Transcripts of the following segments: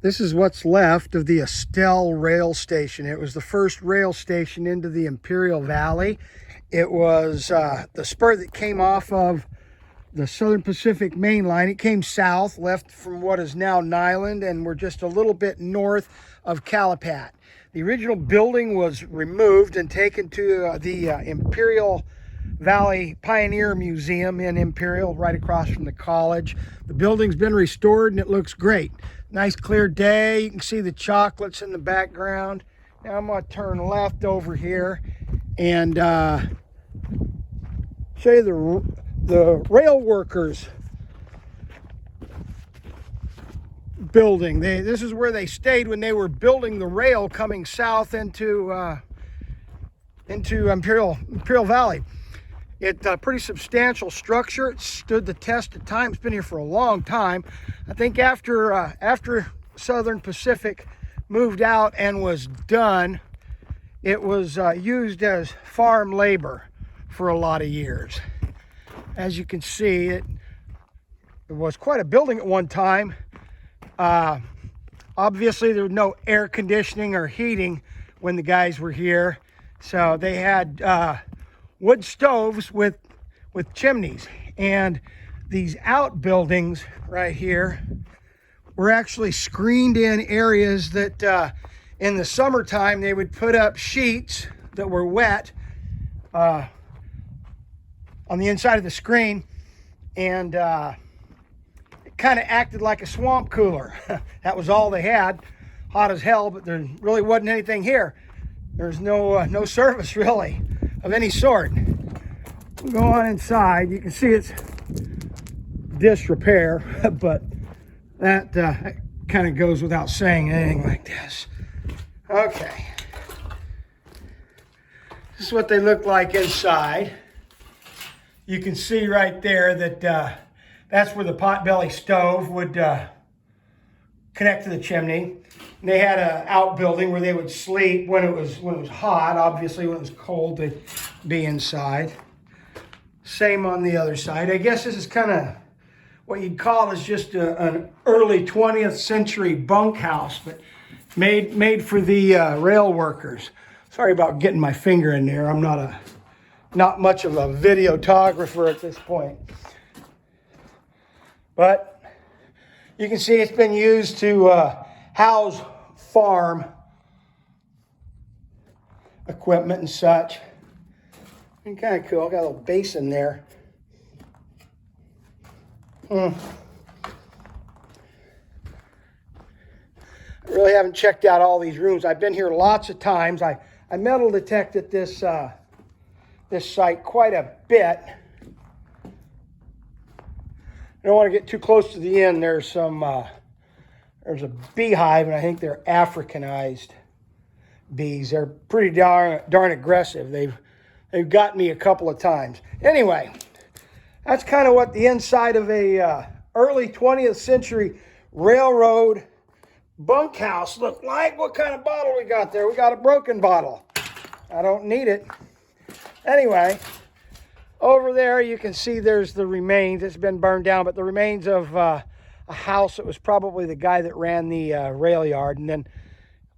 This is what's left of the Estelle rail station. It was the first rail station into the Imperial Valley. It was the spur that came off of the Southern Pacific Main Line. It came south, left from what is now Nyland, and we're just a little bit north of Calipat. The original building was removed and taken to the Imperial Valley Pioneer Museum in Imperial, right across from the college. The building's been restored and it looks great. Nice clear day. You can see the chocolates in the background. Now I'm going to turn left over here and show you the rail workers building. This is where they stayed when they were building the rail coming south into Imperial Valley. It's a pretty substantial structure. It stood the test of time. It's been here for a long time. I think after Southern Pacific moved out and was done, it was used as farm labor for a lot of years. As you can see, it was quite a building at one time. Obviously, there was no air conditioning or heating when the guys were here, so they had wood stoves with chimneys, and these outbuildings right here were actually screened in areas that in the summertime they would put up sheets that were wet on the inside of the screen, and it kind of acted like a swamp cooler. That was all they had. Hot as hell, but there really wasn't anything here. There's no service really of any sort. Go on inside. You can see it's disrepair, but that kind of goes without saying, anything like this. Okay. This is what they look like inside. You can see right there that that's where the potbelly stove would connect to the chimney. And they had an outbuilding where they would sleep when it was hot. Obviously, when it was cold, they'd be inside. Same on the other side. I guess this is kind of what you'd call is just an early 20th century bunkhouse, but made for the rail workers. Sorry about getting my finger in there. I'm not much of a videographer at this point. But you can see it's been used to house farm equipment and such. And kind of cool. Got a little basin there. I really haven't checked out all these rooms. I've been here lots of times. I metal detected this site quite a bit. I don't want to get too close to the end. There's a beehive, and I think they're Africanized bees. They're pretty darn aggressive. They've got me a couple of times. Anyway, that's kind of what the inside of a early 20th century railroad bunkhouse looked like. What kind of bottle we got there? We got a broken bottle. I don't need it. Anyway, over there you can see there's the remains. It's been burned down, but the remains of a house that was probably the guy that ran the rail yard. And then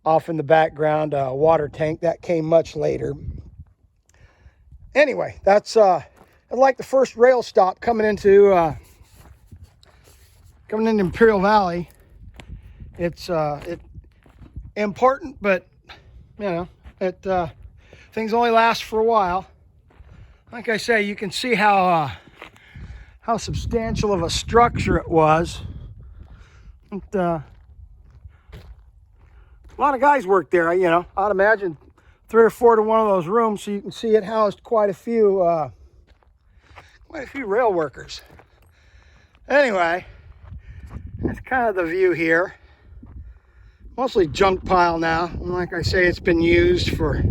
off in the background, a water tank. That came much later. Anyway, that's like the first rail stop coming into Imperial Valley. It's important, but you know, things only last for a while. Like I say, you can see how substantial of a structure it was. A lot of guys worked there. You know, I'd imagine 3 or 4 to one of those rooms, so you can see it housed quite a few rail workers. Anyway, that's kind of the view here. Mostly junk pile now. And like I say, it's been used for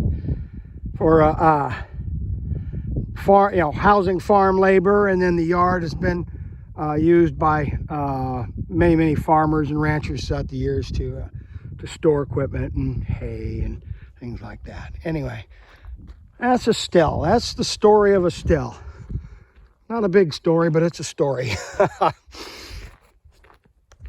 housing farm labor, and then the yard has been used by many farmers and ranchers throughout the years to store equipment and hay and things like that. Anyway, that's Estelle. That's the story of Estelle. Not a big story, but it's a story.